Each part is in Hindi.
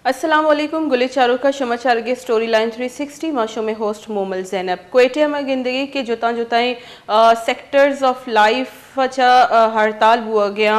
अस्सलाम वालेकुम गुले चारों का समाचार के स्टोरी लाइन 360 माशो में होस्ट मोमल जैनब क्वेटे में जिंदगी के जुता जुताई सेक्टर्स ऑफ लाइफ अच्छा हड़ताल हुआ गया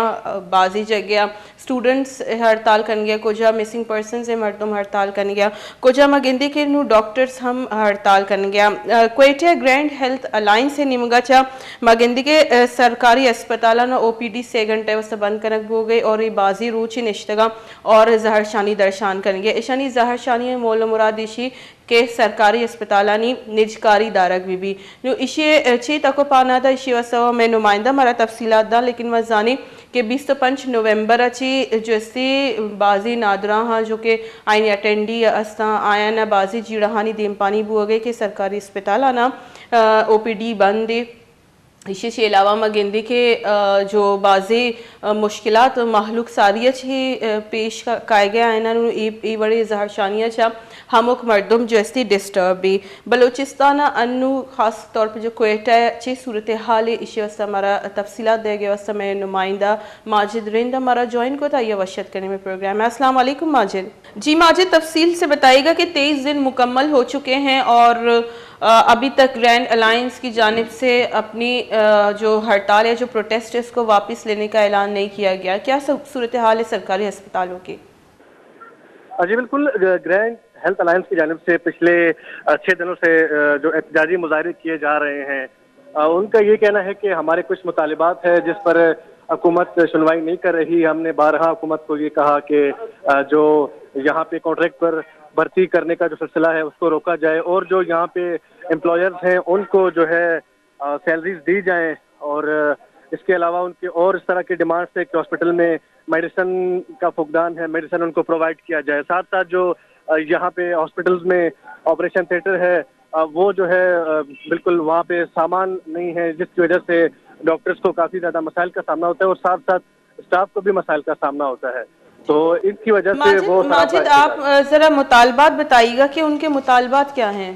बाजी जगह स्टूडेंट्स हड़ताल कर गया कुछ मिसिंग पर्सन से मरदम हड़ताल कर गया कुछ गिंदी के नू डॉक्टर्स हम हड़ताल कर गया क्वेटे ग्रैंड हेल्थ अलायंस से निमगा चा मगिंदी के सरकारी अस्पताल ना OPD से घंटे वस्त बंद करक हो गई और ये बाजी रूची निश्तगा और जहरशानी दर्शान करेंगे इशानी जहरशानी मोल मुरादिशी के सरकारी अस्पतालानी निजकारी दारक भी नो इशे ची तको पाना था इशी वसव में नुमाइंदा मरा तफसीलात दा लेकिन मजानी के 25 नवंबर अच्छी जैसी बाजी नादरा हाँ जो कि आइन अटेंडी अस्ता आया ना बाजी जीड़हानी दीम पानी बुआ गए के सरकारी अस्पताल आना OPD बंद इसी के अलावा मगिंदी के जो बाजी मुश्किलात महलूक सारियत ही पेश काए गया है बड़े जहरशानियाँ छा हमुक मरदम जैसी डिस्टर्ब भी बलोचिस्तान अन्नू खास तौर पर जो क्वेटा ची सूरत हाल इसी वस्त हमारा तफसीलात दे गया वस्त में नुमाइंदा माजिद रिंद हमारा ज्वाइन को था यह वशत करने में प्रोग्राम है। अस्सलाम वालेकुम माजिद। जी माजिद तफसील से बताइएगा कि 23 दिन मुकम्मल हो चुके हैं और अभी तक ग्रैंड अलायंस की जानिब से अपनी जो हड़ताल या जो प्रोटेस्ट है उसको वापस लेने का ऐलान नहीं किया गया, क्या सूरत हाल है सरकारी अस्पतालों की? जी बिल्कुल, ग्रैंड हेल्थ अलायंस की जानिब से पिछले 6 दिनों से जो एहतजाजी मुजाहरे किए जा रहे हैं उनका ये कहना है कि हमारे कुछ मुतालिबात है जिस पर हुकूमत सुनवाई नहीं कर रही। हमने बारहा हुकूमत को ये कहा कि जो यहाँ पे कॉन्ट्रैक्ट पर भर्ती करने का जो सिलसिला है उसको रोका जाए और जो यहाँ पे एम्प्लॉयर्स हैं उनको जो है सैलरीज दी जाएं और इसके अलावा उनके और इस तरह की डिमांड्स है कि हॉस्पिटल में मेडिसिन का फुकदान है, मेडिसिन उनको प्रोवाइड किया जाए। साथ साथ जो यहाँ पे हॉस्पिटल्स में ऑपरेशन थिएटर है वो जो है बिल्कुल वहाँ पे सामान नहीं है जिसकी वजह से डॉक्टर्स को काफ़ी ज़्यादा मसाइल का सामना होता है और साथ साथ स्टाफ को भी मसाइल का सामना होता है। तो इनकी वजह से वो माजिद आप जरा मुतालबात बताइएगा कि उनके मुतालबात क्या हैं?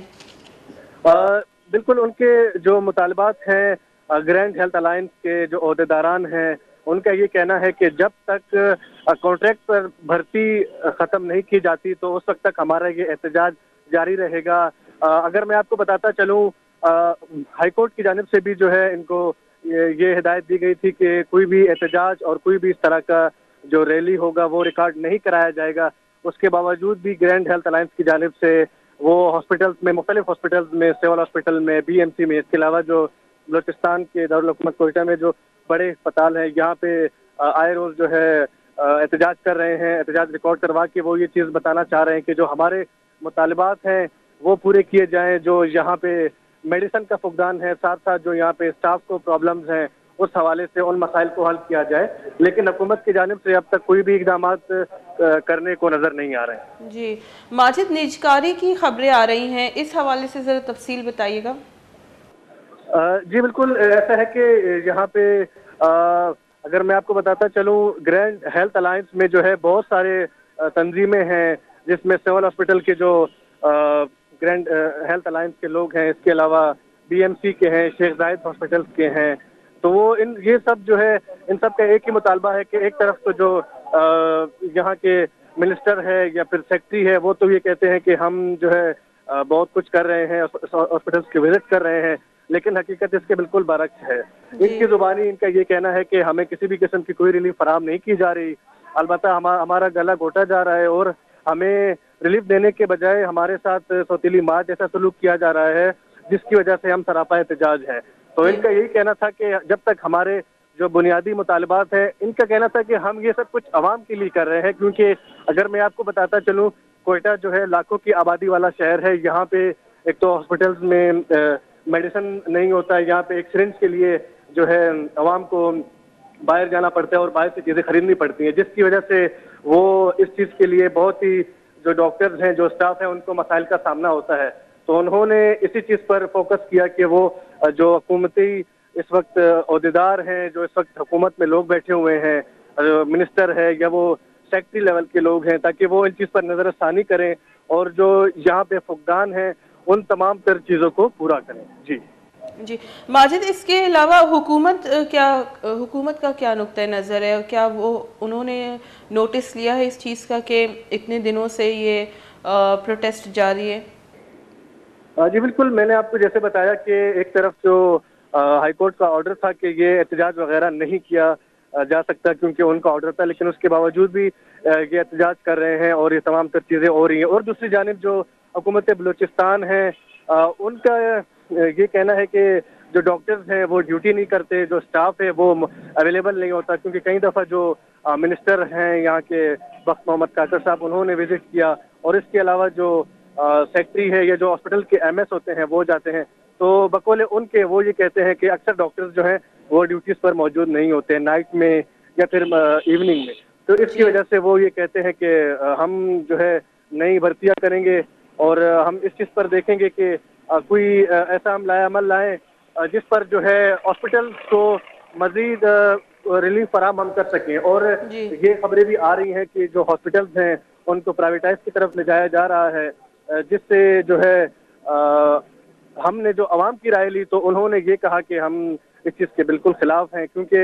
बिल्कुल, उनके जो मुतालबात हैं ग्रैंड हेल्थ अलायंस के जो ओहदेदारान हैं उनका ये कहना है कि जब तक कॉन्ट्रैक्ट पर भर्ती ख़त्म नहीं की जाती तो उस वक्त तक हमारा ये एहतजाज जारी रहेगा। अगर मैं आपको बताता चलूँ हाईकोर्ट की जानिब से भी जो है इनको ये हिदायत दी गई थी कि कोई भी एहतजाज और कोई भी इस तरह का जो रैली होगा वो रिकॉर्ड नहीं कराया जाएगा। उसके बावजूद भी ग्रैंड हेल्थ अलायंस की जानिब से वो हॉस्पिटल्स में, मुख्तलिफ हॉस्पिटल्स में, सिविल हॉस्पिटल में, BMC में, इसके अलावा जो बलोचिस्तान के दारुल हुकूमत कोयटा में जो बड़े अस्पताल हैं यहाँ पे आए रोज जो है एहतजाज कर रहे हैं। एहतजाज रिकॉर्ड करवा के वो ये चीज़ बताना चाह रहे हैं कि जो हमारे मुतालिबात हैं वो पूरे किए जाएं। जो यहाँ पे मेडिसिन का फुकदान है, साथ साथ जो यहाँ पे स्टाफ को प्रॉब्लम्स हैं उस हवाले से उन मसाइल को हल किया जाए। लेकिन हुकूमत की जानिब से अब तक कोई भी इकदाम करने को नजर नहीं आ रहे हैं। जी माजिद, निजकारी की खबरें आ रही हैं, इस हवाले से जरा तफसील बताइएगा। जी बिल्कुल, ऐसा है कि यहाँ पे अगर मैं आपको बताता चलूँ ग्रैंड हेल्थ अलायंस में जो है बहुत सारे तंजीमें हैं जिसमें सिविल हॉस्पिटल के जो ग्रैंड हेल्थ अलायंस के लोग हैं, इसके अलावा BMC के हैं, शेख जायद हॉस्पिटल्स के हैं। तो वो ये सब जो है इन सब का एक ही मुतालबा है कि एक तरफ तो जो यहाँ के मिनिस्टर है या फिर सेक्रेटरी है वो तो ये कहते हैं कि हम जो है बहुत कुछ कर रहे हैं, हॉस्पिटल्स की विजिट कर रहे हैं, लेकिन हकीकत इसके बिल्कुल बरक्स है। इनकी जुबानी इनका ये कहना है कि हमें किसी भी किस्म की कोई रिलीफ फराहम नहीं की जा रही, अलबत्ता हमारा गला घोटा जा रहा है और हमें रिलीफ देने के बजाय हमारे साथ सौतीली मार जैसा सलूक किया जा रहा है जिसकी वजह से हम सरापा एहतजाज हैं। तो इनका यही कहना था कि जब तक हमारे जो बुनियादी मुतालिबात हैं, इनका कहना था कि हम ये सब कुछ आवाम के लिए कर रहे हैं, क्योंकि अगर मैं आपको बताता चलूँ कोयटा जो है लाखों की आबादी वाला शहर है। यहाँ पे एक तो हॉस्पिटल्स में मेडिसिन नहीं होता है, यहाँ पे एक सिरिंज के लिए जो है आवाम को बाहर जाना पड़ता है और बाहर से चीज़ें खरीदनी पड़ती हैं, जिसकी वजह से वो इस चीज़ के लिए बहुत ही जो डॉक्टर्स हैं, जो स्टाफ है, उनको मसाइल का सामना होता है। तो उन्होंने इसी चीज़ पर फोकस किया कि वो जो हुकूमती इस वक्त ओहदेदार हैं, जो इस वक्त हुकूमत में लोग बैठे हुए हैं, मिनिस्टर है या वो सेक्रेटरी लेवल के लोग हैं, ताकि वो इन चीज़ पर नज़रसानी करें और जो यहाँ पे फुकदान है उन तमाम तर चीज़ों को पूरा करें। जी जी माजिद, इसके अलावा हुकूमत का क्या नुक्ता नज़र है? क्या वो उन्होंने नोटिस लिया है इस चीज़ का कि इतने दिनों से ये प्रोटेस्ट जारी है? जी बिल्कुल, मैंने आपको जैसे बताया कि एक तरफ जो हाई कोर्ट का ऑर्डर था कि ये एहतजाज वगैरह नहीं किया जा सकता क्योंकि उनका ऑर्डर था, लेकिन उसके बावजूद भी ये एहतजाज कर रहे हैं और ये तमाम तर चीज़ें हो रही हैं। और दूसरी जानिब जो हुकूमत बलूचिस्तान है, उनका ये कहना है कि जो डॉक्टर्स हैं वो ड्यूटी नहीं करते, जो स्टाफ है वो अवेलेबल नहीं होता, क्योंकि कई दफ़ा जो मिनिस्टर हैं यहाँ के बख्त मोहम्मद काकर साहब, उन्होंने विजिट किया। और इसके अलावा जो सेक्रेटरी है या जो हॉस्पिटल के एमएस होते हैं वो जाते हैं, तो बकौले उनके वो ये कहते हैं कि अक्सर डॉक्टर्स जो हैं वो ड्यूटीज पर मौजूद नहीं होते, नाइट में या फिर इवनिंग में। तो इसकी वजह से वो ये कहते हैं कि हम जो है नई भर्तियां करेंगे और हम इस चीज़ पर देखेंगे कि कोई ऐसा हम अमल लाएं जिस पर जो है हॉस्पिटल को मजीद रिलीफ फराम हम कर सकें। और जी ये खबरें भी आ रही हैं कि जो हॉस्पिटल्स हैं उनको प्राइवेटाइज की तरफ ले जाया जा रहा है, जिससे जो है हमने जो आवाम की राय ली तो उन्होंने ये कहा कि हम इस चीज़ के बिल्कुल खिलाफ हैं, क्योंकि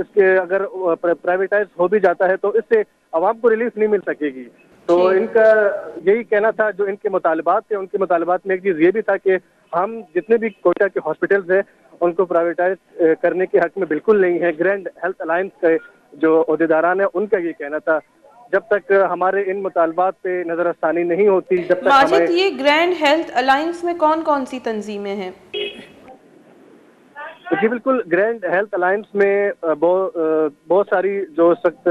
इसके अगर प्राइवेटाइज हो भी जाता है तो इससे आवाम को रिलीफ नहीं मिल सकेगी। तो इनका यही कहना था, जो इनके मुतालबात थे, उनके मुतालबात में एक चीज़ ये भी था कि हम जितने भी कोयटा के हॉस्पिटल्स हैं उनको प्राइवेटाइज करने के हक में बिल्कुल नहीं है। ग्रैंड हेल्थ अलायंस के जो अहदेदारान है उनका ये कहना था, जब तक हमारे इन मुतालबात पे नजरसानी नहीं होती, जब तक माजिद, ये ग्रैंड हेल्थ अलायंस में कौन कौन सी तंजीमें हैं? जी बिल्कुल, ग्रैंड हेल्थ अलायंस में बहुत सारी जो सख्त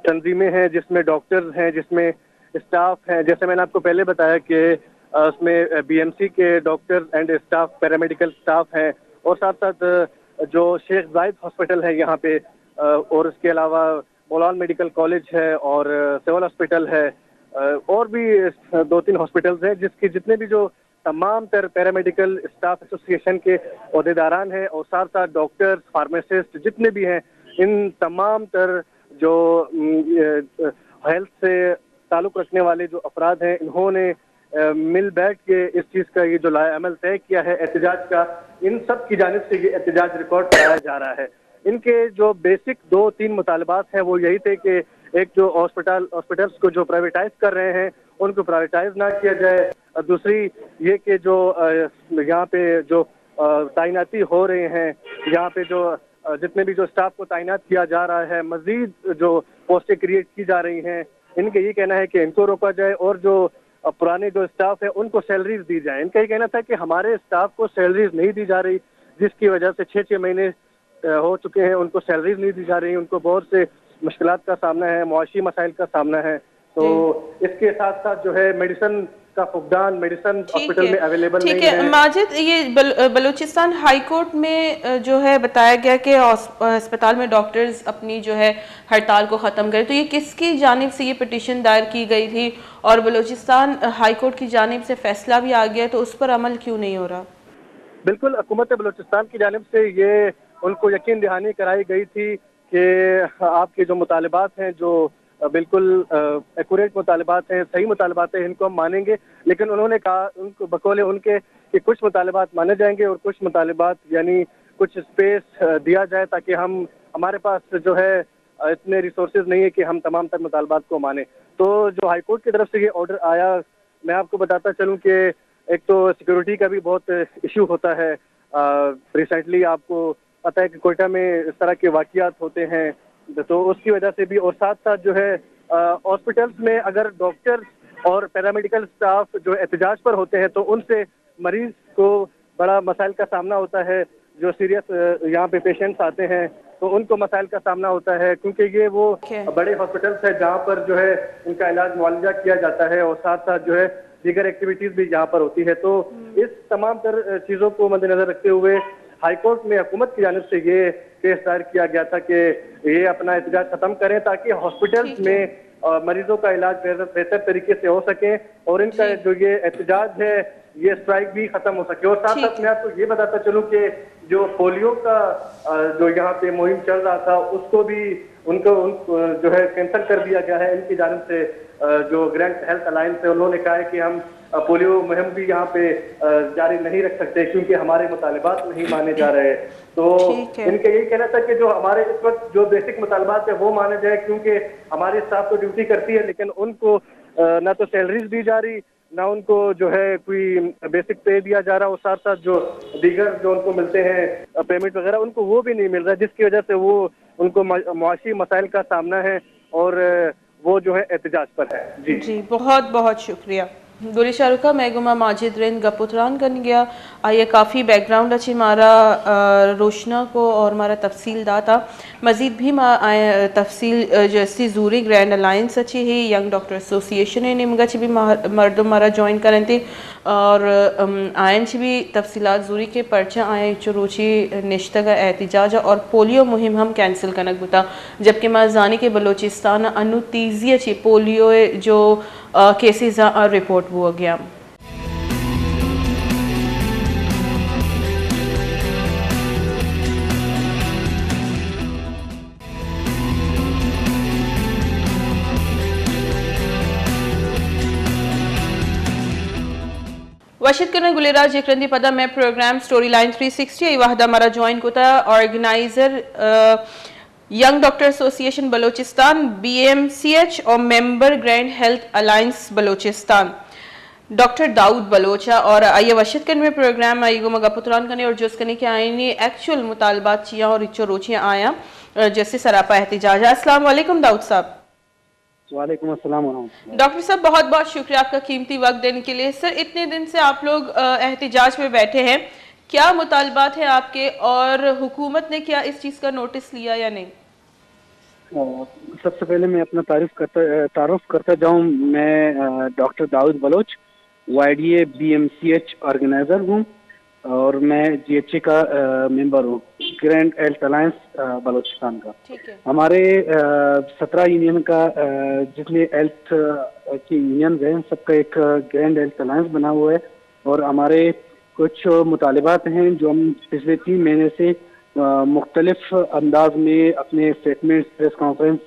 तंजीमें हैं, जिसमें डॉक्टर्स हैं, जिसमें स्टाफ हैं। जैसे मैंने आपको पहले बताया कि उसमें बीएमसी के doctors and staff, paramedical staff हैं, और साथ साथ जो शेख जायद हॉस्पिटल है यहाँ पे, और उसके अलावा मौलाना मेडिकल कॉलेज है और सिविल हॉस्पिटल है, और भी 2-3 हॉस्पिटल्स हैं, जिसकी जितने भी जो तमाम तर पैरामेडिकल स्टाफ एसोसिएशन के अहदेदारान हैं और साथ साथ डॉक्टर्स, फार्मासिस्ट जितने भी हैं, इन तमाम तर जो हेल्थ से ताल्लुक़ रखने वाले जो अफराद हैं, इन्होंने मिल बैठ के इस चीज़ का ये जो अमल तय किया है एहतजाज का, इन सब की जानिब से ये एहतजाज रिकॉर्ड कराया जा रहा है। इनके जो बेसिक 2-3 मुतालबात हैं वो यही थे कि एक जो हॉस्पिटल्स को जो प्राइवेटाइज कर रहे हैं उनको प्राइवेटाइज ना किया जाए, दूसरी ये कि जो यहाँ पे जो तैनाती हो रहे हैं, यहाँ पे जो जितने भी जो स्टाफ को तैनात किया जा रहा है, मजीद जो पोस्टें क्रिएट की जा रही हैं, इनका ये कहना है कि इनको रोका जाए और जो पुराने जो स्टाफ है उनको सैलरीज दी जाए। इनका ये कहना था कि हमारे स्टाफ को सैलरीज नहीं दी जा रही, जिसकी वजह से 6-6 महीने हो चुके हैं उनको सैलरीज नहीं दी जा रही, उनको बहुत से मुश्किलात का सामना है, मुआशी मसाइल का सामना है। तो इसके साथ साथ जो है मेडिसिन का फुकदान, मेडिसिन हॉस्पिटल में अवेलेबल नहीं है। माजिद, ये बलूचिस्तान हाई कोर्ट में जो है बताया गया कि अस्पताल में डॉक्टर्स अपनी जो है हड़ताल को ख़त्म करें, तो ये किसकी जानिब से ये पिटीशन दायर की गई थी और बलूचिस्तान हाई कोर्ट की जानिब से फैसला भी आ गया, तो उस पर अमल क्यों नहीं हो रहा? बिल्कुल, हुकूमत बलूचिस्तान की जानिब से ये उनको यकीन दहानी कराई गई थी कि आपके जो मुतालबात हैं, जो बिल्कुल एक्यूरेट मुतालबात हैं, सही मुतालबात हैं, इनको हम मानेंगे। लेकिन उन्होंने कहा, उनको बकौले उनके, कि कुछ मुतालबात माने जाएंगे और कुछ मुतालबात यानी कुछ स्पेस दिया जाए, ताकि हमारे पास जो है इतने रिसोर्सेज नहीं है कि हम तमाम तर मुतालबात को माने। तो जो हाई कोर्ट की तरफ से ये ऑर्डर आया, मैं आपको बताता चलूँ कि एक तो सिक्योरिटी का भी बहुत इशू होता है। रिसेंटली आपको पता है कि कोयटा में इस तरह के वाक़ियात होते हैं, तो उसकी वजह से भी, और साथ साथ जो है हॉस्पिटल्स में अगर डॉक्टर्स और पैरामेडिकल स्टाफ जो एहतजाज पर होते हैं तो उनसे मरीज को बड़ा मसाइल का सामना होता है। जो सीरियस यहाँ पे पेशेंट्स आते हैं तो उनको मसाइल का सामना होता है, क्योंकि ये वो बड़े हॉस्पिटल्स है जहाँ पर जो है उनका इलाज मुआलजा किया जाता है और साथ साथ जो है दीगर एक्टिविटीज भी यहाँ पर होती है। तो इस तमाम तर चीज़ों को मद्देनजर रखते हुए हाईकोर्ट में हुकूमत की जानिब से ये केस दायर किया गया था कि ये अपना एहतजाज खत्म करें, ताकि हॉस्पिटल्स में मरीजों का इलाज बेहतर तरीके से हो सके और इनका जो ये एहतजाज है, ये स्ट्राइक भी खत्म हो सके। और साथ साथ मैं आपको ये बताता चलूं कि जो पोलियो का जो यहाँ पे मुहिम चल रहा था, उसको भी उनको जो है कैंसिल कर दिया गया है। इनकी जानिब से जो ग्रैंड हेल्थ अलायंस है, उन्होंने कहा है कि हम पोलियो मुहिम भी यहाँ पे जारी नहीं रख सकते क्योंकि हमारे मुतालिबात नहीं माने जा रहे। तो ठीक है। इनका यही कहना था कि जो हमारे इस वक्त जो बेसिक मुतालबात है वो माने जाए, क्योंकि हमारी स्टाफ तो ड्यूटी करती है लेकिन उनको ना तो सैलरीज दी जा रही, ना उनको जो है कोई बेसिक पे दिया जा रहा, और साथ साथ जो दीगर जो उनको मिलते हैं पेमेंट वगैरह उनको वो भी नहीं मिल रहा, जिसकी वजह से वो उनको मुआशी मसाइल का सामना है और वो जो है एहतजाज पर है। जी जी, बहुत बहुत शुक्रिया। गोरी शाहरुखा मैं गुमा माजिद रेन गपुतरान करने गया आइए काफ़ी बैकग्राउंड अच्छी मारा रोशना को और मारा तफसील दाता मज़ीद भी तफसील जैसी जूरी ग्रैंड अलायंस अच्छी ही यंग डॉक्टर एसोसिएशन ने मुझे भी मर्दों मारा ज्वाइन करें थी और आयन भी तफसीलात जूरी के पर्चा आए चुरूची निश्ता का एहतजाज और पोलियो मुहिम हम कैंसिल कनक बुता, जबकि माजानी के बलोचिस्तान अनु तीजी अच्छी पोलियो जो केसेस रिपोर्ट हुआ गया। वशिद करना गुलेरा जेकरंदी पदा मैं प्रोग्राम स्टोरी लाइन 360 वाहदा हमारा ज्वाइन को था organiser young doctor association Balochistan BMCH और member grand health alliance Balochistan doctor Daud Baloch और आइए वशिद करने में प्रोग्राम आईगो मगापुतरान करने और जुस करने के आईनी एक्चुअल मुतालबात चिया और इच्चो रोचियाँ आया जैसे सरापा एहतजाज। अस्सलाम वालेकुम दाऊद साहब। वालेकुम अस्सलाम। डॉक्टर साहब बहुत बहुत शुक्रिया आपका कीमती वक्त देने के लिए। सर इतने दिन से आप लोग एहतजाज में बैठे हैं, क्या मुतालबात है आपके और हुकूमत ने क्या इस चीज़ का नोटिस लिया या नहीं? सबसे पहले मैं अपना तारुफ करता जाऊं। मैं doctor Daud Baloch YDA BMCH organiser हूं और मैं GHA का मेंबर हूं, ग्रैंड हेल्थ अलायंस बलोचिस्तान का। ठीक है। हमारे 17 यूनियन का जितने हेल्थ की यूनियन हैं सबका एक ग्रैंड हेल्थ अलायंस बना हुआ है और हमारे कुछ मुतालिबात हैं जो हम पिछले 3 महीने से मुख्तलिफ अंदाज में अपने स्टेटमेंट्स, प्रेस कॉन्फ्रेंस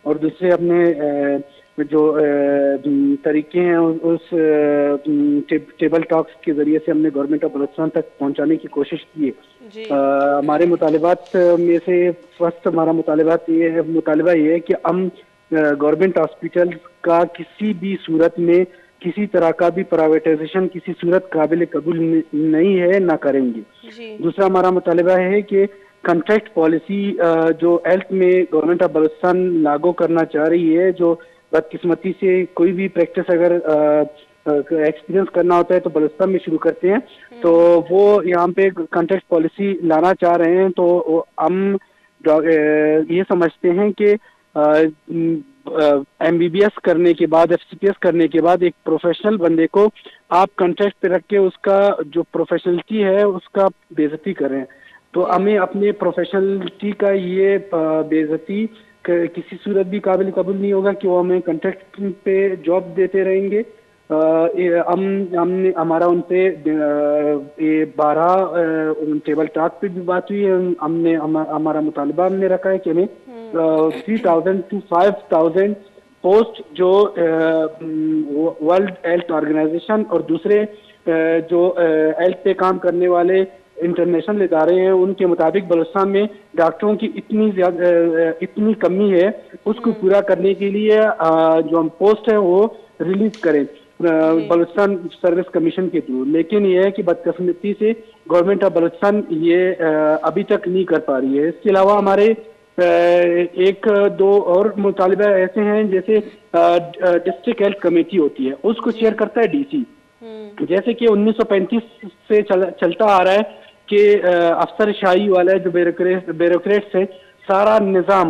और दूसरे अपने जो तरीके हैं उस टेबल टॉक्स के ज़रिए से हमने गवर्नमेंट ऑफ बलोचिस्तान तक पहुंचाने की कोशिश की है। हमारे मुतालिबात में से फर्स्ट हमारा मुतालिबा ये है कि हम गवर्नमेंट हॉस्पिटल का किसी भी सूरत में किसी तरह का भी प्राइवेटाइजेशन किसी सूरत काबिल कबूल नहीं है, ना करेंगे। दूसरा हमारा मुतालिबा है कि कॉन्ट्रैक्ट पॉलिसी जो हेल्थ में गवर्नमेंट ऑफ बलोचिस्तान लागू करना चाह रही है, जो बदकिस्मती से कोई भी प्रैक्टिस अगर एक्सपीरियंस करना होता है तो बलोचिस्तान में शुरू करते हैं, तो वो यहाँ पे कॉन्ट्रैक्ट पॉलिसी लाना चाह रहे हैं। तो हम ये समझते हैं कि MBBS करने के बाद, FCPS करने के बाद एक प्रोफेशनल बंदे को आप कॉन्ट्रैक्ट पे रख के उसका जो प्रोफेशनलिटी है उसका बेइज्जती करें। तो हमें अपने प्रोफेशनलिटी का ये बेइज्जती किसी सूरत भी काबिल कबूल नहीं होगा कि वो हमें कॉन्ट्रैक्ट पे जॉब देते रहेंगे। हमने हमारा उनसे 12 टेबल टॉक पे भी बात हुई है। हमने हमारा मुतालबा हमने रखा है कि हमें 3000 to 5000 पोस्ट जो वर्ल्ड हेल्थ ऑर्गेनाइजेशन और दूसरे जो हेल्थ पे काम करने वाले इंटरनेशनल इदारे हैं उनके मुताबिक बलोचिस्तान में डॉक्टरों की इतनी कमी है, उसको पूरा करने के लिए जो हम पोस्ट है वो रिलीज करें बलोचिस्तान सर्विस कमीशन के थ्रू। लेकिन ये है कि बदकिस्मती से गवर्नमेंट ऑफ बलोचिस्तान ये अभी तक नहीं कर पा रही है। इसके अलावा हमारे 1-2 और मुतालिबा ऐसे हैं, जैसे डिस्ट्रिक्ट हेल्थ कमेटी होती है उसको चेयर करता है DC। जैसे कि 1935 से चलता आ रहा है कि अफसरशाही वाला जो ब्यूरोक्रेट्स है सारा निज़ाम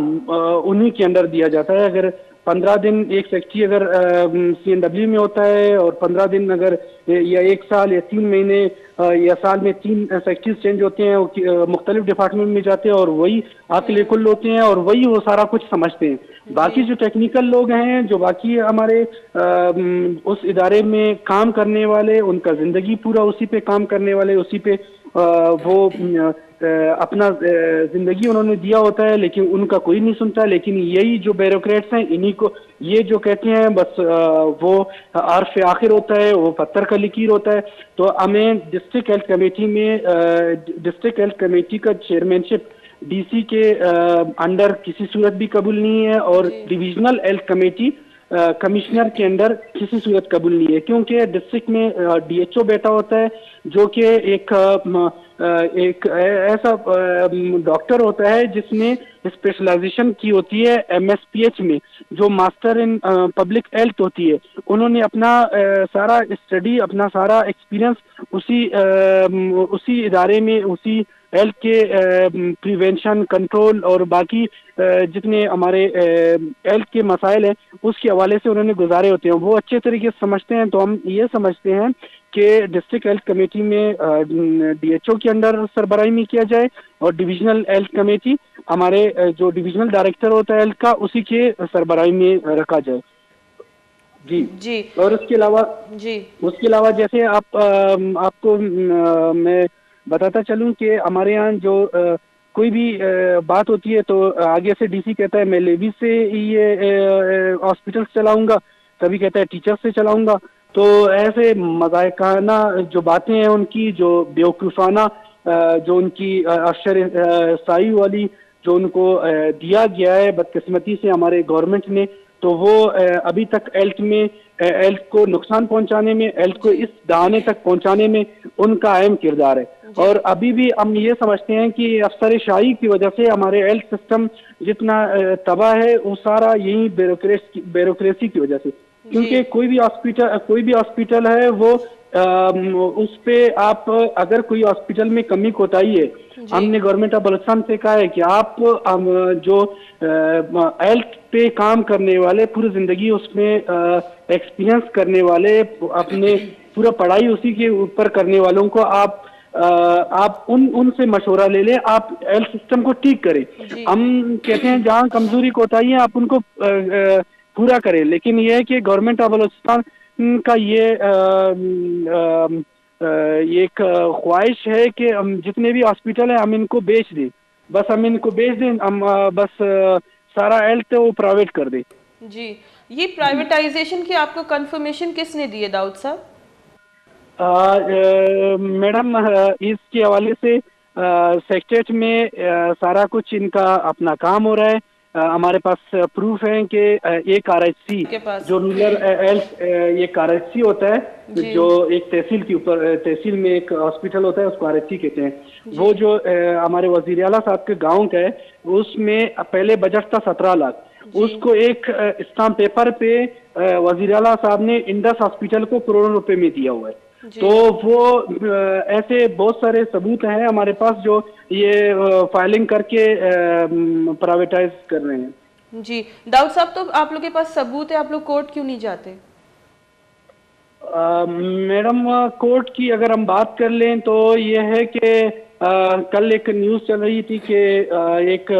उन्हीं के अंडर दिया जाता है। अगर 15 दिन एक सेक्रेटरी अगर CNW में होता है और 15 दिन अगर या 1 साल या 3 महीने या साल में 3 सेक्रेटरीज चेंज होते हैं, मुख्तलिफ डिपार्टमेंट में जाते हैं और वही आकिल कुल होते हैं और वही वो सारा कुछ समझते हैं। बाकी जो टेक्निकल लोग हैं, जो बाकी हमारे उस इदारे में काम करने वाले, उनका ज़िंदगी पूरा उसी पे काम करने वाले, उसी पे वो अपना जिंदगी उन्होंने दिया होता है, लेकिन उनका कोई नहीं सुनता। लेकिन यही जो ब्यूरोक्रेट्स हैं, इन्हीं को ये जो कहते हैं बस वो आर्फ आखिर होता है, वो पत्थर का लकीर होता है। तो हमें डिस्ट्रिक्ट हेल्थ कमेटी में डिस्ट्रिक्ट हेल्थ कमेटी का चेयरमैनशिप डीसी के अंडर किसी सूरत भी कबूल नहीं है, और डिविजनल हेल्थ कमेटी कमिश्नर के अंडर किसी सूरत कबूल नहीं है, क्योंकि डिस्ट्रिक्ट में डीएचओ बैठा होता है जो कि एक ऐसा डॉक्टर होता है जिसने स्पेशलाइजेशन की होती है एमएसपीएच में, जो मास्टर इन पब्लिक हेल्थ होती है। उन्होंने अपना सारा स्टडी, अपना सारा एक्सपीरियंस उसी इदारे में, उसी हेल्थ के प्रिवेंशन, कंट्रोल और बाकी जितने हमारे हेल्थ के मसाइल हैं उसके हवाले से उन्होंने गुजारे होते हैं, वो अच्छे तरीके से समझते हैं। तो हम ये समझते हैं कि डिस्ट्रिक्ट हेल्थ कमेटी में डीएचओ के अंडर सरबराही में किया जाए, और डिविजनल हेल्थ कमेटी हमारे जो डिविजनल डायरेक्टर होता है हेल्थ का, उसी के सरबराही में रखा जाए। जी जी। और उसके अलावा जैसे आपको मैं बताता चलूं कि हमारे यहाँ जो कोई भी बात होती है तो आगे से डीसी कहता है मैं लेवी से ये हॉस्पिटल चलाऊंगा, कभी कहता है टीचर से चलाऊंगा। तो ऐसे मजाकाना जो बातें हैं उनकी, जो बेवकूफ़ाना जो उनकी अशर साई वाली जो उनको दिया गया है बदकिस्मती से हमारे गवर्नमेंट ने, तो वो अभी तक हेल्थ को नुकसान पहुंचाने में, हेल्थ को इस दाने तक पहुंचाने में उनका अहम किरदार है। और अभी भी हम ये समझते हैं कि अफसरशाही की वजह से हमारे हेल्थ सिस्टम जितना तबाह है वो सारा यही ब्यूरोक्रेसी की वजह से, क्योंकि कोई भी हॉस्पिटल है वो उस पे आप अगर कोई हॉस्पिटल में कमी कोताही है, हमने गवर्नमेंट ऑफ बलूचिस्तान से कहा है कि आप जो हेल्थ पे काम करने वाले, पूरी जिंदगी उसमें एक्सपीरियंस करने वाले, अपने पूरा पढ़ाई उसी के ऊपर करने वालों को आप उनसे मशवरा ले लें, आप हेल्थ सिस्टम को ठीक करें। हम कहते हैं जहाँ कमजोरी कोताही है आप उनको पूरा करें, लेकिन यह है कि गवर्नमेंट ऑफ बलूचिस्तान का ये एक ख्वाहिश है कि हम जितने भी हॉस्पिटल हैं हम इनको बेच दें, हम बस सारा हेल्थ वो प्राइवेट कर दें। जी, ये प्राइवेटाइजेशन की आपको कंफर्मेशन किसने दी है दाऊद साहब? मैडम इसके हवाले से सेक्रेटरीट में सारा कुछ इनका अपना काम हो रहा है। हमारे पास प्रूफ है कि एक आरएचसी जो रूरल हेल्थ एक आरएचसी होता है जो एक तहसील के ऊपर, तहसील में एक हॉस्पिटल होता है उसको आरएचसी कहते हैं। वो जो हमारे वजीर आला साहब के गांव का है, उसमें पहले बजट था 17 लाख, उसको एक स्टाम्प पेपर पे वजीर आला साहब ने इंडस हॉस्पिटल को करोड़ों रुपए में दिया हुआ है। तो वो ऐसे बहुत सारे सबूत हैं हमारे पास जो ये फाइलिंग करके प्राइवेटाइज कर रहे हैं। जी दाऊद साहब, तो आप लोग के पास सबूत है, आप लोग कोर्ट क्यों नहीं जाते? मैडम कोर्ट की अगर हम बात कर लें तो ये है कि कल एक न्यूज़ चल रही थी कि एक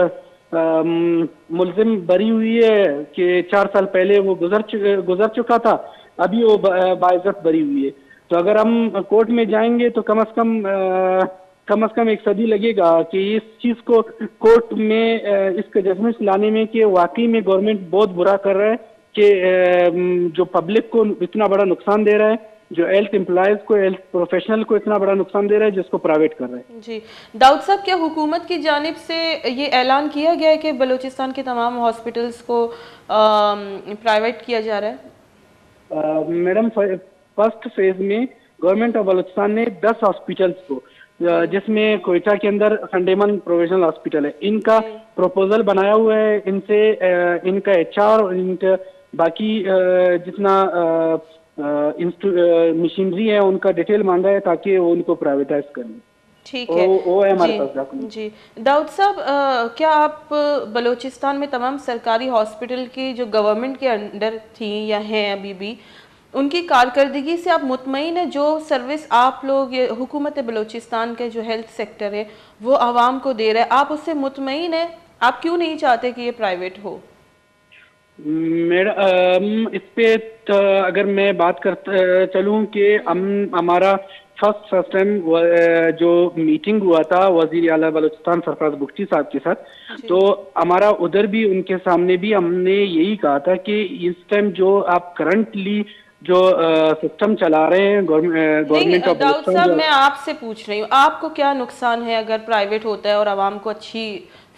मुल्जिम बरी हुई है कि 4 साल पहले वो गुजर चुका था, अभी वो बाइज्जत बरी हुई है। तो अगर हम कोर्ट में जाएंगे तो कम से कम 1 सदी लगेगा कि इस चीज़ को कोर्ट में इसका जजमेंट लाने में कि वाकई में गवर्नमेंट बहुत बुरा कर रहा है कि जो पब्लिक को इतना बड़ा नुकसान दे रहा है, जो हेल्थ एम्प्लॉयज को, हेल्थ प्रोफेशनल को इतना बड़ा नुकसान दे रहा है जिसको प्राइवेट कर रहा है। जी दाऊद साहब, क्या हुकूमत की जानिब से ये ऐलान किया गया है कि बलूचिस्तान के तमाम हॉस्पिटल्स को प्राइवेट किया जा रहा है? मैडम फर्स्ट फेज में गवर्नमेंट ऑफ बलूचिस्तान ने 10 हॉस्पिटल्स को, जिसमें कोयटा के अंदर खंडेमन प्रोविजनल हॉस्पिटल है, इनका प्रपोजल बनाया हुआ है। इनसे इनका एचआर और इनका बाकी जितना मशीनरी है उनका डिटेल मांगा है ताकि वो उनको प्राइवेटाइज करें। ठीक है, वो है हमारे पास डॉक्यूमेंट। जी दाऊद साहब, क्या आप बलूचिस्तान में तमाम सरकारी हॉस्पिटल की जो गवर्नमेंट के अंडर थी या हैं अभी भी, उनकी कारकर्दगी से आप मुतमईन है? जो सर्विस आप लोग, ये हुकूमत बलूचिस्तान के जो हेल्थ सेक्टर है वो आवाम को दे रहा है, आप उससे मुतमईन है? आप क्यों नहीं चाहते कि ये प्राइवेट हो? इस पे अगर मैं बात करता चलूँ कि हमारा फर्स्ट टाइम जो मीटिंग हुआ था वजीर आला बलूचिस्तान सरफराज बुगटी साहब के साथ, तो हमारा उधर भी उनके सामने भी हमने यही कहा था कि इस टाइम जो आप करंटली जो सिस्टम चला रहे हैं नहीं गवर्नमेंट ऑफ दाऊद बलूचिस्तान, साहब, जो मैं आपसे पूछ रही हूँ आपको क्या नुकसान है अगर प्राइवेट होता है और आवाम को अच्छी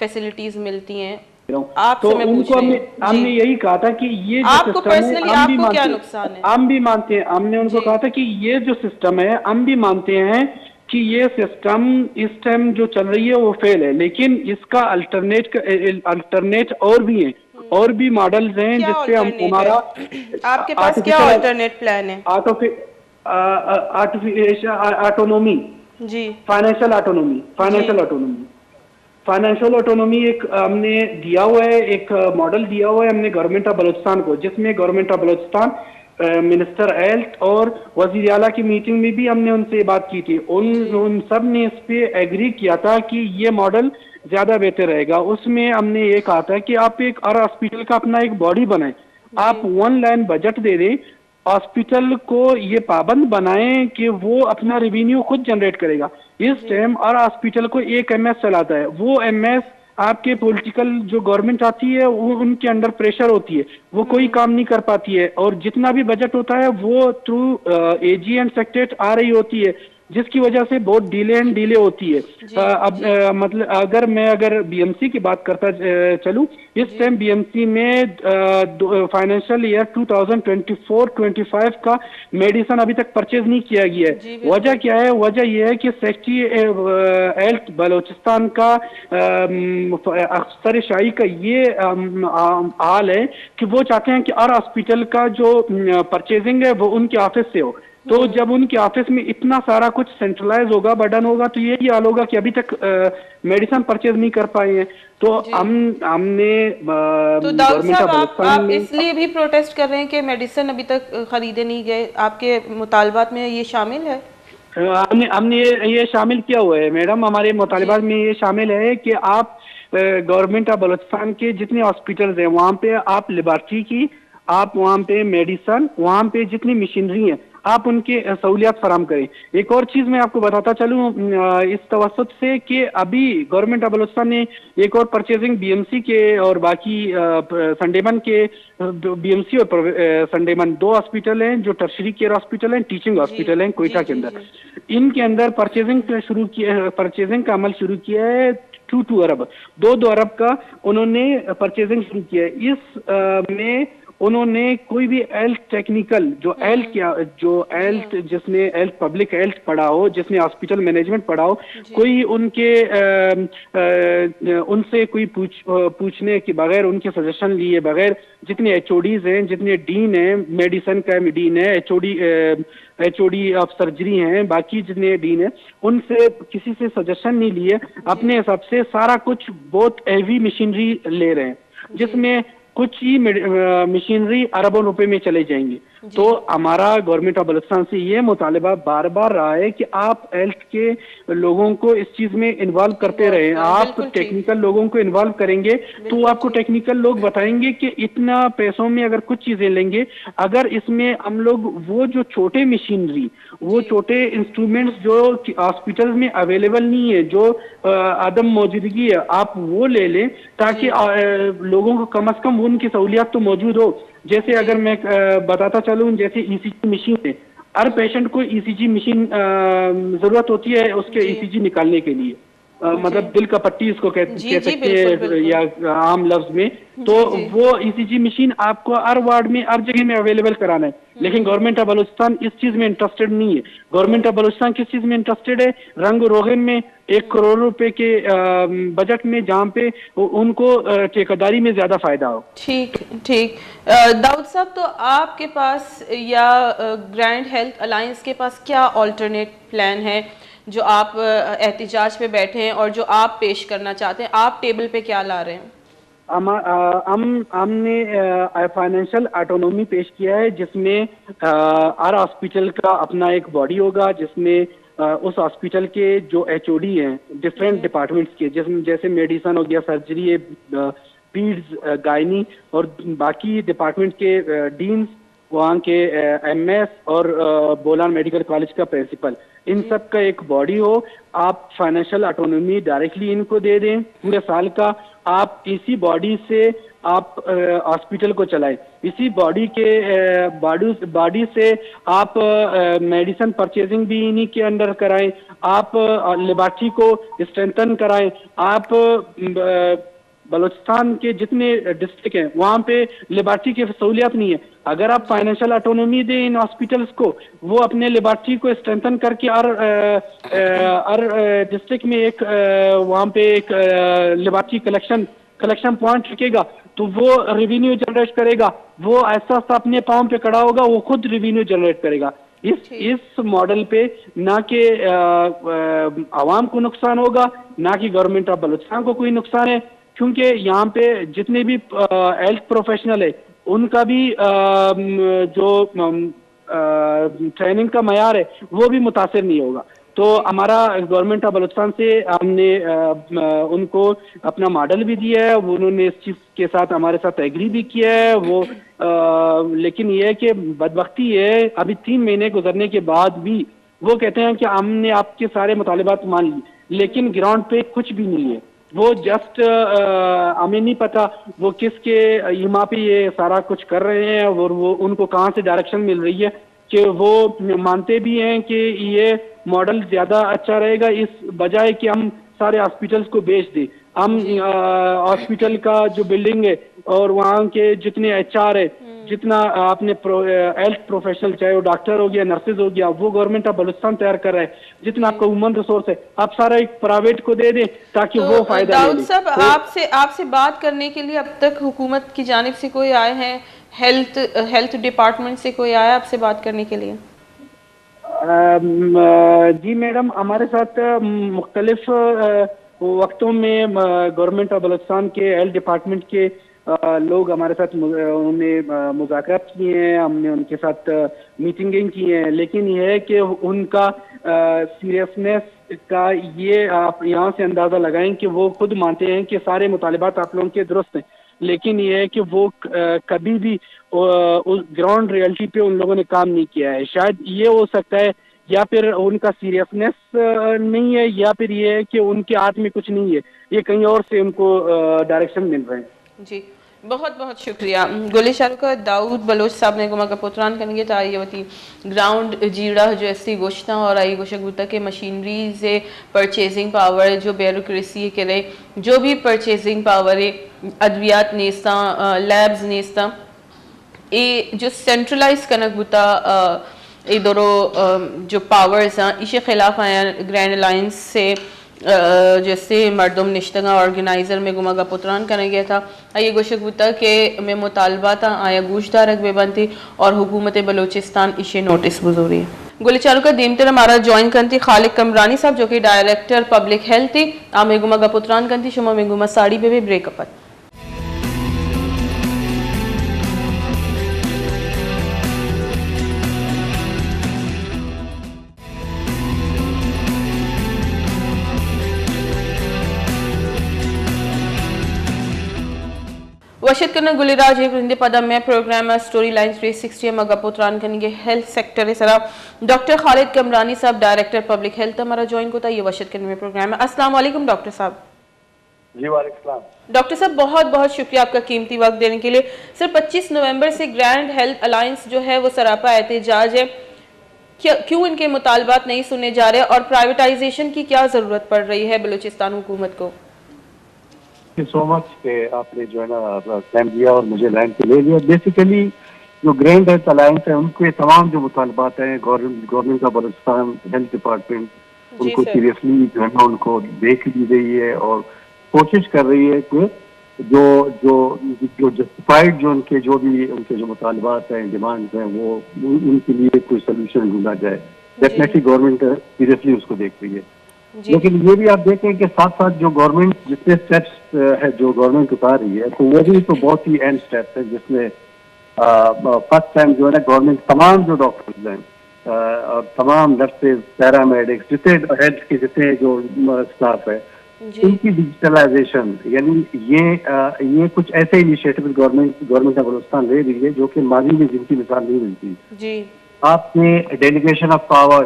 फैसिलिटीज मिलती हैं? तो आपसे मैं पूछ उनको रही हमने हूँ हमने जी। यही कहा था कि ये जो आपको सिस्टम है पर्सनली हम भी आपको क्या मानते नुकसान हैं, है? हम भी मानते हैं, हमने उनको जी कहा था कि ये जो सिस्टम है हम भी मानते हैं कि ये सिस्टम इस टाइम जो चल रही है वो फेल है, लेकिन इसका अल्टरनेट और भी है, और भी मॉडल्स हैं क्या जिससे हम ऑल्टरनेट है? हमारा आपके पास क्या आर्टिफिशियल ऑल्टरनेट प्लान है? आर्टिफिशियल ऑटोनोमी, जी फाइनेंशियल ऑटोनोमी, जी फाइनेंशियल ऑटोनोमी एक हमने दिया हुआ है, एक मॉडल दिया हुआ है हमने गवर्नमेंट ऑफ बलूचिस्तान को, जिसमें government of Balochistan minister health और वजीर आला की मीटिंग में भी हमने उनसे बात की थी, उन सब ने इस पे एग्री किया था कि ये मॉडल ज्यादा बेहतर रहेगा। उसमें हमने ये कहा था कि आप एक हर हॉस्पिटल का अपना एक बॉडी बनाएं, आप 1 लाइन बजट दे दें, हॉस्पिटल को ये पाबंद बनाएं कि वो अपना रेवेन्यू खुद जनरेट करेगा। इस टाइम और हॉस्पिटल को एक एमएस चलाता है, वो एमएस आपके पॉलिटिकल जो गवर्नमेंट आती है वो उनके अंडर प्रेशर होती है, वो कोई काम नहीं कर पाती है, और जितना भी बजट होता है वो थ्रू एजी एंड सेक्रेटरीट आ रही होती है, जिसकी वजह से बहुत डिले होती है। मतलब अगर बीएमसी की बात करता चलूं, इस टाइम बीएमसी में फाइनेंशियल ईयर 2024-25 का मेडिसिन अभी तक परचेज नहीं किया गया है। वजह क्या है? वजह यह है कि सेक्रेटरी हेल्थ बलूचिस्तान का अफसर शाही का ये हाल है कि वो चाहते हैं कि हर हॉस्पिटल का जो परचेजिंग है वो उनके ऑफिस से हो, तो जब उनके ऑफिस में इतना सारा कुछ सेंट्रलाइज होगा, बर्डन होगा, तो यही हाल होगा कि अभी तक मेडिसिन परचेज नहीं कर पाए हैं। तो हमने तो दाऊद साहब आप इसलिए भी प्रोटेस्ट कर रहे हैं कि मेडिसिन अभी तक खरीदे नहीं गए, आपके मुतालबात में ये शामिल है? हमने ये शामिल किया हुआ है मैडम, हमारे मुतालबात में ये शामिल है कि आप गवर्नमेंट ऑफ बलूचिस्तान के जितने हॉस्पिटल्स हैं वहाँ पे आप लेबॉर्ट्री की, आप वहाँ पे मेडिसन, वहाँ पे जितनी मशीनरी है आप उनके सहूलियात फराम करें। एक और चीज मैं आपको बताता चलूं इस तवसत से कि अभी गवर्नमेंट ऑफ बलूचिस्तान ने एक और परचेजिंग बीएमसी के और बाकी संडेमन के, बीएमसी और संडेमन 2 हॉस्पिटल हैं जो टर्शरी केयर हॉस्पिटल हैं, टीचिंग हॉस्पिटल हैं कोयटा के अंदर, इनके अंदर परचेजिंग का अमल शुरू किया है। 2 अरब 2 अरब का उन्होंने परचेजिंग शुरू किया है। इस में उन्होंने कोई भी हेल्थ टेक्निकल जो जिसने हेल्थ पब्लिक हेल्थ पढ़ा हो, जिसने हॉस्पिटल मैनेजमेंट पढ़ा हो, कोई उनके उनसे कोई पूछने के बगैर, उनके सजेशन लिए बगैर, जितने एचओडीज हैं, जितने डीन हैं, मेडिसिन का डीन है, एचओडी ऑफ सर्जरी हैं, बाकी जितने डीन हैं, उनसे किसी से सजेशन नहीं लिए, अपने हिसाब से सारा कुछ बहुत हैवी मशीनरी ले रहे हैं, जिसमें कुछ ही मशीनरी अरबों रुपए में चले जाएंगे। तो हमारा गवर्नमेंट ऑफ बलूचिस्तान से ये मुतालिबा बार बार रहा है कि आप हेल्थ के लोगों को इस चीज में इन्वॉल्व करते रहें। आप टेक्निकल लोगों को इन्वॉल्व करेंगे तो आपको टेक्निकल लोग बताएंगे कि इतना पैसों में अगर कुछ चीजें लेंगे, अगर इसमें हम लोग वो जो छोटे मशीनरी, वो छोटे इंस्ट्रूमेंट्स जो हॉस्पिटल में अवेलेबल नहीं है, जो आदम मौजूदगी है, आप वो ले लें ताकि लोगों को कम से कम उनकी सहूलियात तो मौजूद हो। जैसे अगर मैं बताता चलूं, जैसे ईसीजी मशीन है, हर पेशेंट को ईसीजी मशीन जरूरत होती है उसके ईसीजी निकालने के लिए, मतलब दिल का पट्टी इसको कह सकते हैं या आम लफ्ज में, तो वो ईसीजी मशीन आपको हर वार्ड में, हर जगह में अवेलेबल कराना है। लेकिन गवर्नमेंट ऑफ बलूचिस्तान इस चीज में इंटरेस्टेड नहीं है। गवर्नमेंट ऑफ बलूचिस्तान किस चीज में इंटरेस्टेड है? रंग रोगन में 1 करोड़ रुपए के बजट में, जहाँ पे उनको ठेकेदारी में ज्यादा फायदा हो। ठीक दाऊद साहब, तो आपके पास या ग्रैंड हेल्थ अलायंस के पास क्या ऑल्टरनेट प्लान है जो आप एहतिजाज पे बैठे हैं और जो आप पेश करना चाहते हैं? आप टेबल पे क्या ला रहे हैं? हमने फाइनेंशियल ऑटोनॉमी पेश किया है, जिसमें हर हॉस्पिटल का अपना एक बॉडी होगा, जिसमें उस हॉस्पिटल के जो एचओडी हैं डिफरेंट डिपार्टमेंट्स के, जिसमें जैसे मेडिसन हो गया, सर्जरी है, पीड्स, गायनी और बाकी डिपार्टमेंट के डीन्स, वहाँ के एमएस और बोलान मेडिकल कॉलेज का प्रिंसिपल, इन सब का एक बॉडी हो, आप फाइनेंशियल ऑटोनॉमी डायरेक्टली इनको दे दें पूरे साल का, आप इसी बॉडी से आप हॉस्पिटल को चलाएं, इसी बॉडी से आप मेडिसिन परचेजिंग भी इन्हीं के अंडर कराएं, आप लेबॉर्ट्री को स्ट्रेंथन कराएं, आप बलूचिस्तान के जितने डिस्ट्रिक्ट हैं वहाँ पे लेबॉर्ट्री की सहूलियत नहीं है। अगर आप फाइनेंशियल ऑटोनॉमी दें इन हॉस्पिटल्स को, वो अपने लेबॉर्ट्री को स्ट्रेंथन करके हर डिस्ट्रिक्ट में एक वहाँ पे एक लेबॉर्ट्री कलेक्शन पॉइंट रखेगा, तो वो रेवेन्यू जनरेट करेगा, वो ऐसा अपने पाँव पे खड़ा होगा, वो खुद रेवेन्यू जनरेट करेगा। इस मॉडल पे ना कि आवाम को नुकसान होगा, ना कि गवर्नमेंट ऑफ बलूचिस्तान को कोई नुकसान है, क्योंकि यहाँ पे जितने भी हेल्थ प्रोफेशनल है उनका भी जो ट्रेनिंग का मयार है वो भी मुतासिर नहीं होगा। तो हमारा गवर्नमेंट ऑफ बलूचिस्तान से हमने उनको अपना मॉडल भी दिया है, उन्होंने इस चीज़ के साथ हमारे साथ एग्री भी किया है। वो लेकिन ये है कि बदबख्ती है, अभी 3 महीने गुजरने के बाद भी वो कहते हैं कि हमने आपके सारे मुतालिबात मान लिए, लेकिन ग्राउंड पे कुछ भी नहीं है। वो जस्ट हमें नहीं पता वो किसके इमा पे ये सारा कुछ कर रहे हैं और वो उनको कहाँ से डायरेक्शन मिल रही है कि वो मानते भी हैं कि ये मॉडल ज़्यादा अच्छा रहेगा, इस बजाय कि हम सारे हॉस्पिटल्स को बेच दें। हम हॉस्पिटल का जो बिल्डिंग है और वहाँ के जितने HR है, जितना आपने हेल्थ प्रोफेशनल, चाहे वो डॉक्टर हो गया, नर्सेज हो गया, वो गवर्नमेंट ऑफ बलूचिस्तान तैयार कर रहा है। जितना आपका ह्यूमन रिसोर्स है आप सारा एक प्राइवेट को दे दें ताकि वो फायदा ले ले। दाऊद साहब, आपसे बात करने के लिए अब तक हुकूमत की जानिब से कोई आए हैं? हेल्थ डिपार्टमेंट से कोई आया आपसे बात करने के लिए? जी मैडम, हमारे साथ मुख्तलिफ वक्तों में गवर्नमेंट ऑफ बलूचिस्तान के हेल्थ डिपार्टमेंट के लोग हमारे साथ उन्होंने मुज़ाकरात किए हैं, हमने उनके साथ मीटिंगें की हैं, लेकिन यह है कि उनका सीरियसनेस का ये आप यहाँ से अंदाज़ा लगाएं कि वो खुद मानते हैं कि सारे मुतालिबात आप लोगों के दुरुस्त हैं, लेकिन ये है कि वो कभी भी उस ग्राउंड रियलिटी पे उन लोगों ने काम नहीं किया है। शायद ये हो सकता है, या फिर उनका सीरियसनेस नहीं है, या फिर ये है कि उनके हाथ में कुछ नहीं है, ये कहीं और से उनको डायरेक्शन मिल रहे हैं। जी, बहुत बहुत शुक्रिया। गोली शारुका दाऊद बलोच साहब ने गुमा का पुत्रान करेंगे तायवती ग्राउंड जीड़ा जो ऐसी गोश्ता और आई गोशगुता के मशीनरी से परचेजिंग पावर जो ब्यूरोक्रेसी के लिए जो भी परचेजिंग पावर है, अद्वियात नेस्ता, लैब्स नेस्ता, ये जो सेंट्रलाइज कनक बुता ये दोनों जो पावर्स हैं इसके खिलाफ आया ग्रैंड अलायंस से जैसे मर्दम निश्तगा ऑर्गेनाइज़र में गुमा का पुत्रान करने गया था। ये गोशक बुता के में मुतालबा था आया गोश्तारक बेबंती और हुकूमत बलूचिस्तान इसे नोटिस बुजूरी है। गोली चालू का दीमतर हमारा ज्वाइन करती खालिद कमरानी साहब जो कि डायरेक्टर पब्लिक हेल्थ थी। आमे गुमा का पुत्रान करती शुमा में गुमा साड़ी पे भी ब्रेकअप। वशद करना गुलिराज एक रिंदे पदम में प्रोग्राम स्टोरी लाइन 360 मगा पुत्रान करेंगे हेल्थ सेक्टर सरा डॉक्टर खालिद कमरानी साहब डायरेक्टर पब्लिक हेल्थ हमारा ज्वाइन को था। ये वशद करने में प्रोग्राम है। अस्सलाम वालेकुम डॉक्टर साहब। जी वालेकुम सलाम। डॉक्टर साहब बहुत बहुत शुक्रिया आपका कीमती वक्त देने के लिए। सर 25 नवंबर से ग्रैंड हेल्थ अलायंस जो है वो सरापा एहतजाज है, क्यों इनके मुतालबात नहीं सुने जा रहे और प्राइवेटाइजेशन की क्या जरूरत पड़ रही है बलूचिस्तान हुकूमत को? सो मच के आपने जो है ना टाइम दिया और मुझे लाइन पे ले लिया। बेसिकली जो ग्रैंड हेल्थ अलायंस है उनके तमाम जो मुतालबात हैं गवर्नमेंट का बलूचिस्तान हेल्थ डिपार्टमेंट उनको सीरियसली जो है ना उनको देख ली गई है और कोशिश कर रही है कि जो जो जो जस्टिफाइड जो उनके जो मुतालबात हैं डिमांड्स हैं वो उनके लिए कोई सोल्यूशन ढूंढा जाए। डेफिनेटली गवर्नमेंट सीरियसली उसको देख रही है। लेकिन ये भी आप देखें कि साथ साथ जो गवर्नमेंट जितने स्टेप्स है जो गवर्नमेंट उठा रही है तो वो भी तो बहुत ही एंड स्टेप्स है जिसमें फर्स्ट टाइम जो है ना गवर्नमेंट तमाम जो डॉक्टर्स हैं और तमाम नर्सेज पैरामेडिक्स जितने हेल्थ के जितने जो स्टाफ है उनकी डिजिटलाइजेशन यानी ये कुछ ऐसे इनिशिएटिव गवर्नमेंट ऑफ बलूचिस्तान ले रही है जो कि माजी में जिनकी मिसाल नहीं मिलती। आपने डेलीगेशन ऑफ पावर,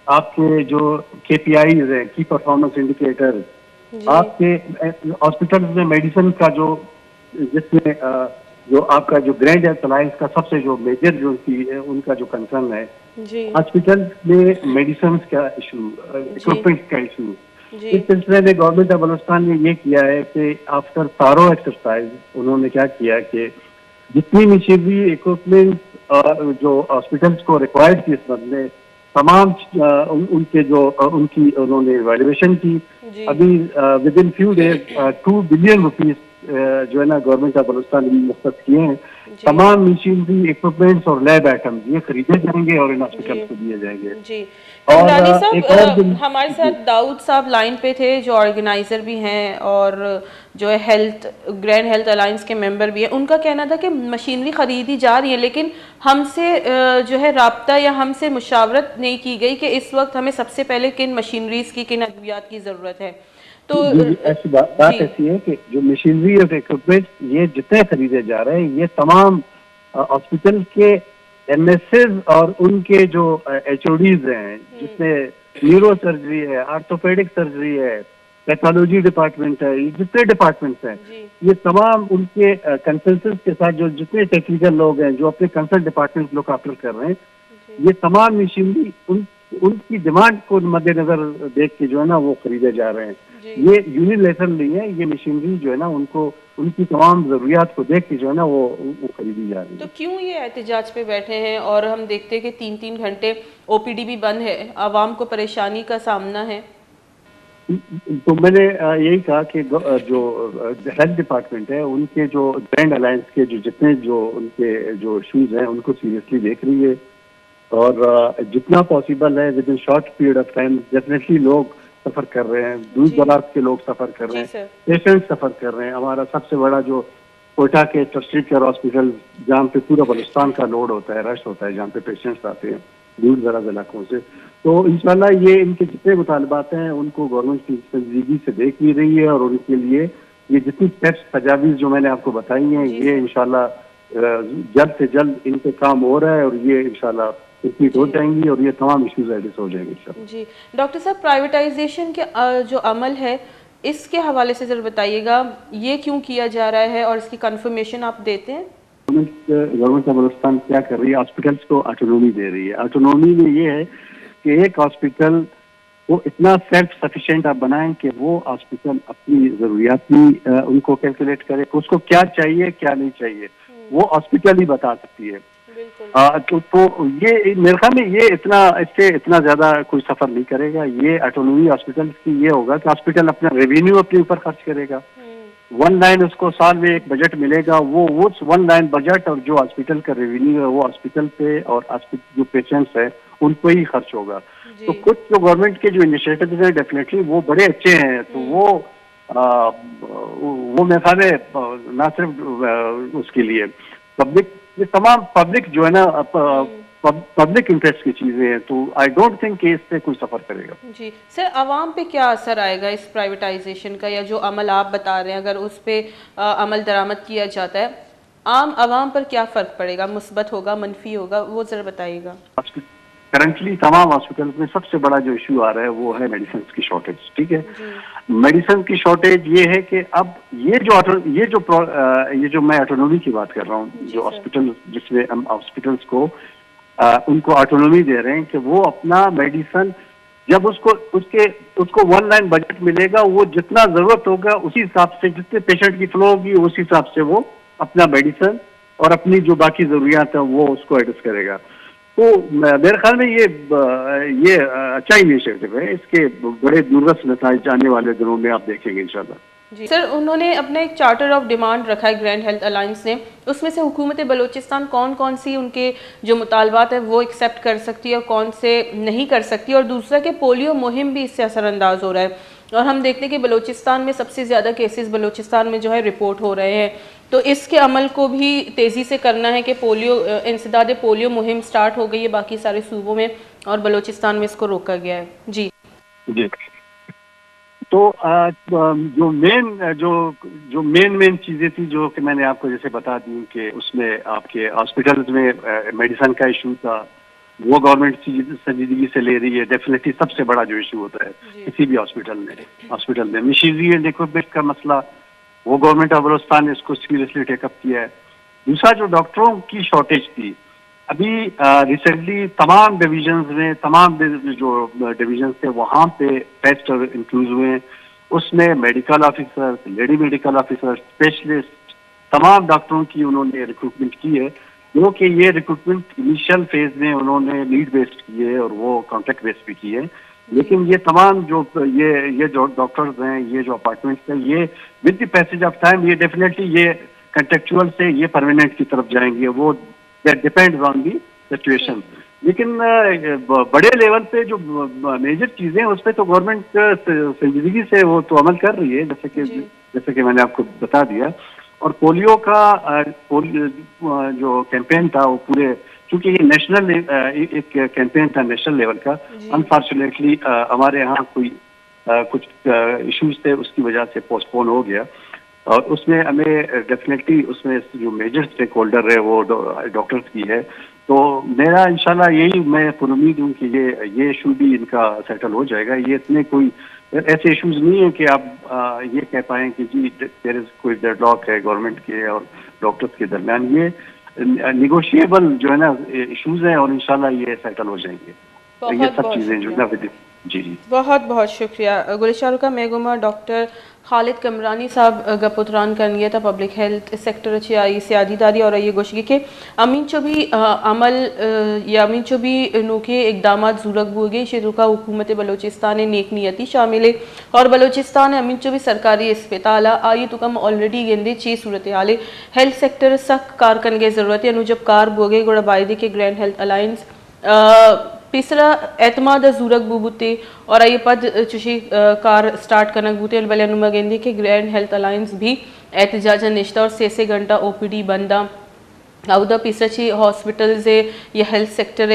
आपके जो KPIs है, की परफॉर्मेंस इंडिकेटर, आपके हॉस्पिटल में मेडिसिन का जो जिसमें जो आपका जो ग्रैंड हेल्थ अलायंस का सबसे जो मेजर जो उनका जो कंसर्न है हॉस्पिटल में मेडिसिन का इशू, इक्विपमेंट का इशू। इस सिलसिले में गवर्नमेंट ऑफ बलूचिस्तान ने ये किया है कि आफ्टर तारो एक्सरसाइज उन्होंने क्या किया कि जितनी मशीनरी इक्विपमेंट जो हॉस्पिटल्स को रिक्वायर्ड थी इस में तमाम उनके जो उनकी उन्होंने वैल्यूएशन की। अभी with in few days 2 billion rupees जो है ना गवर्नमेंट ऑफ बलूचिस्तान ने मुख्तस किए हैं। तमाम मशीनरी इक्विपमेंट्स और लैब आइटम्स ये खरीदे जाएंगे और इन हॉस्पिटल को दिए जाएंगे। जी इमरानी साहब, हमारे साथ दाऊद साहब लाइन पे थे जो ऑर्गेनाइजर भी हैं और जो है ग्रैंड हेल्थ अलायंस के मेंबर भी हैं। उनका कहना था कि मशीनरी खरीदी जा रही है लेकिन हमसे जो है राब्ता या हमसे मुशावरत नहीं की गई कि इस वक्त हमें सबसे पहले किन मशीनरीज की, किन अद्वियात की जरूरत है। तो ऐसी बात ऐसी है कि जो मशीनरी और इक्विपमेंट ये जितने खरीदे जा रहे हैं ये तमाम हॉस्पिटल के MSs और उनके जो HODs हैं जिसमें न्यूरो सर्जरी है, आर्थोपेडिक सर्जरी है, पैथोलॉजी डिपार्टमेंट है, ये जितने डिपार्टमेंट्स हैं ये तमाम उनके कंसल्टेंस के साथ जो जितने टेक्निकल लोग हैं जो अपने कंसल्ट डिपार्टमेंट लोग ऑपरेट कर रहे हैं ये तमाम मशीनरी उनकी डिमांड को मद्देनजर देख के जो है ना वो खरीदे जा रहे हैं। ये यूनिलेटरल नहीं है, ये मशीनरी जो है ना उनको उनकी तमाम जरूरियात को देख के जो है ना वो खरीदी जा रही है। तो क्यों ये एहतजाज पे बैठे हैं और हम देखते हैं कि 3-3 घंटे OPD भी बंद है, आवाम को परेशानी का सामना है। तो मैंने यही कहा कि जो हेल्थ डिपार्टमेंट है उनके जो ग्रैंड अलायंस के जो जितने जो उनके जो इशूज हैं उनको सीरियसली देख रही है और जितना पॉसिबल है with in short period of time definitely लोग सफर कर रहे हैं, दूर दराज के लोग सफर कर रहे हैं, पेशेंट सफर कर रहे हैं। हमारा सबसे बड़ा जो कोयटा के टर्शरी केयर हॉस्पिटल जहाँ पे पूरा बलूचिस्तान का लोड होता है, रश होता है, जहाँ पे पेशेंट्स आते हैं दूर दराज इलाकों से, तो इंशाल्लाह ये इनके जितने मुतालबात हैं उनको गवर्नमेंट की संजीदगी से देख भी रही है और उनके लिए ये जितनी स्टेप्स तजावीज़ जो मैंने आपको बताई हैं ये इंशाल्लाह जल्द से जल्द इन पे काम हो रहा है और ये इंशाल्लाह कंप्लीट हो जाएंगी और ये तमाम इश्यूज एड्रेस हो जाएंगे इंशाल्लाह। जी डॉक्टर साहब, प्राइवेटाइजेशन के जो अमल है इसके हवाले से जरा बताइएगा, ये क्यों किया जा रहा है और इसकी कंफर्मेशन आप देते हैं? गवर्नमेंट ऑफ बलूचिस्तान क्या कर रही है, हॉस्पिटल्स को ऑटोनॉमी दे रही है। ऑटोनॉमी में ये है कि एक हॉस्पिटल को इतना सेल्फ सफिशिएंट आप बनाएं कि वो हॉस्पिटल अपनी जरूरियात भी उनको कैलकुलेट करे, उसको क्या चाहिए क्या नहीं चाहिए वो हॉस्पिटल ही बता सकती है। तो ये मेरे ख्याल में ये इससे इतना ज्यादा कोई सफर नहीं करेगा। ये ऑटोनॉमी हॉस्पिटल की ये होगा कि हॉस्पिटल अपना रेवेन्यू अपने ऊपर खर्च करेगा। 1 लाइन उसको साल में एक बजट मिलेगा, वो 1 लाइन बजट और जो हॉस्पिटल का रेवेन्यू है वो हॉस्पिटल पे और जो पेशेंट्स है उन पर ही खर्च होगा। तो कुछ जो गवर्नमेंट के जो इनिशिएटिव्स हैं डेफिनेटली वो बड़े अच्छे हैं। तो वो मेरे ख्याल में ना सिर्फ उसके लिए पब्लिक, ये तमाम पब्लिक जो है ना पब्लिक इंटरेस्ट की चीजें हैं, तो आई डोंट थिंक कि इससे कोई सफर करेगा। जी सर, आवाम पे क्या असर आएगा इस प्राइवेटाइजेशन का या जो अमल आप बता रहे हैं अगर उस पे अमल दरामद किया जाता है, आम आवाम पर क्या फर्क पड़ेगा, मुस्बत होगा मनफी होगा, वो जरा बताइएगा। करंटली तमाम हॉस्पिटल में सबसे बड़ा जो इशू आ रहा है वो है मेडिसिन की शॉर्टेज। ठीक है, मेडिसिन की शॉर्टेज ये है कि अब ये जो मैं ऑटोनॉमी की बात कर रहा हूँ, जो हॉस्पिटल जिसमें हम हॉस्पिटल्स को उनको ऑटोनॉमी दे रहे हैं कि वो अपना मेडिसिन जब उसको 1 लाइन बजट मिलेगा, वो जितना जरूरत होगा उसी हिसाब से, जितने पेशेंट की फ्लो होगी उस हिसाब से वो अपना मेडिसिन और अपनी जो बाकी जरूरियात है वो उसको एडजस्ट करेगा। तो मेरे ख्याल में ये अच्छा इनिशिएटिव है। इसके बड़े दूरदर्श नतीजे आने वाले दिनों में आप देखेंगे इंशाल्लाह। जी सर, उन्होंने अपना एक चार्टर ऑफ डिमांड रखा है ग्रैंड हेल्थ अलायंस ने, उसमें से हुकूमत बलूचिस्तान कौन कौन सी उनके जो मुतालबात है वो एक्सेप्ट कर सकती है और कौन से नहीं कर सकती, और दूसरा कि पोलियो मुहिम भी इससे असरअंदाज हो रहा है और हम देखते हैं कि बलूचिस्तान में सबसे ज़्यादा केसेस बलूचिस्तान में जो है रिपोर्ट हो रहे हैं, तो इसके अमल को भी तेज़ी से करना है कि इंसदाद पोलियो मुहिम स्टार्ट हो गई है बाकी सारे सूबों में और बलूचिस्तान में इसको रोका गया है। जी जी, तो जो मेन चीज़ें थी जो कि मैंने आपको जैसे बता दी कि उसमें आपके हॉस्पिटल्स में मेडिसिन का इशू था, वो गवर्नमेंट संजीदगी से ले रही है, डेफिनेटली सबसे बड़ा जो इशू होता है किसी भी हॉस्पिटल में मशीनरी एंड इक्विपमेंट का मसला, वो गवर्नमेंट ऑफ बलोचिस्तान ने इसको सीरियसली टेकअप किया है। दूसरा जो डॉक्टरों की शॉर्टेज थी, अभी रिसेंटली तमाम डिविजन्स में, तमाम जो डिविजन्स थे वहाँ पे टेस्ट इंक्लूड हुए, उसमें medical officer, lady medical officer, specialist, तमाम डॉक्टरों की उन्होंने रिक्रूटमेंट की है, क्योंकि ये रिक्रूटमेंट इनिशियल फेज में उन्होंने नीड बेस्ड की है और वो कॉन्ट्रैक्ट बेस्ड भी की है। लेकिन ये तमाम जो ये जो डॉक्टर्स हैं, ये जो अपार्टमेंट्स हैं, ये with the passage of time ये डेफिनेटली ये कंट्रेक्चुअल से ये परमानेंट की तरफ जाएंगे, वो डिपेंड्स ऑन दी सिचुएशन। लेकिन बड़े लेवल पे जो मेजर चीजें उस पर तो गवर्नमेंट संजीदगी से वो तो अमल कर रही है, जैसे कि मैंने आपको बता दिया। और पोलियो का जो कैंपेन था वो पूरे, चूंकि ये नेशनल एक कैंपेन था नेशनल लेवल का, अनफॉर्चुनेटली हमारे यहाँ कोई कुछ इश्यूज थे, उसकी वजह से पोस्टपोन हो गया। और उसमें हमें डेफिनेटली उसमें जो मेजर स्टेक होल्डर है वो डॉक्टर्स की है। तो मेरा इंशाल्लाह यही मैं पुरुमीद हूँ कि ये इशू भी इनका सेटल हो जाएगा। ये इतने कोई ऐसे इश्यूज नहीं है कि आप ये कह पाएं कि जी देयर इज कोई डेडलॉक है गवर्नमेंट के और डॉक्टर्स के दरमियान। ये निगोशिएबल जो है ना इश्यूज हैं और इंशाल्लाह ये सेटल हो जाएंगे। ये सब चीज़ें जो है ना जी बहुत बहुत शुक्रिया गुलिशारुका मेगुमा डॉक्टर खालिद कमरानी साहब गपुत्रान करनिए था पब्लिक हेल्थ सेक्टर अच्छी आई सियादीदारी और ये गोशगी के अमीन चो भी अमल या अमीन चो भी नोके इकदाम ज़रूरत बुगे शेरुका हुकूमत बलोचिस्तान नेक नियति शामिल है और बलोचिस्तान अमीन चो भी सरकारी अस्पताल आई तो कम ऑलरेडी गेंदे ची सूरत हाल हेल्थ सेक्टर सख्त कारकन के ज़रूरत है जब कार बोगे गोड़ा बायदे के ग्रैंड हेल्थ अलायंस तीसरा एतमाद ज़रूरत बूबूते और ये पद चुशी कार स्टार्ट करना बूते बले नुमा गेंदी के ग्रैंड हेल्थ अलायंस भी एहतजाजा निश्ता और 6 घंटा OPD बंदा आउदा पिसची हॉस्पिटल से या हेल्थ सेक्टर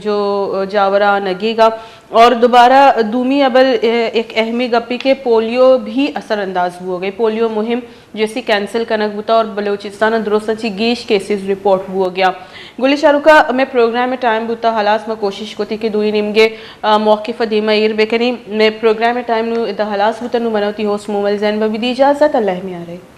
जो जावरा नगेगा और दोबारा दूमी अबल एक अहमी गप्पी के पोलियो भी असरअंदाज हो गए। पोलियो मुहिम जैसी कैंसिल कनक बुता और बलोचिस्तान दुरुस्ती गेश केसेस रिपोर्ट हो गया। गुलिशारुका मैं प्रोग्राम में टाइम बुता हालास में कोशिश को थी कि दुई निमगे मौक़िफ़ दीमा ईर बेकनी मैं प्रोग्राम में टाइम नु हालास बुता नु मनौती होस्ट मोमल जैन बबी दी इजाज़त अल्लाह में आ रही।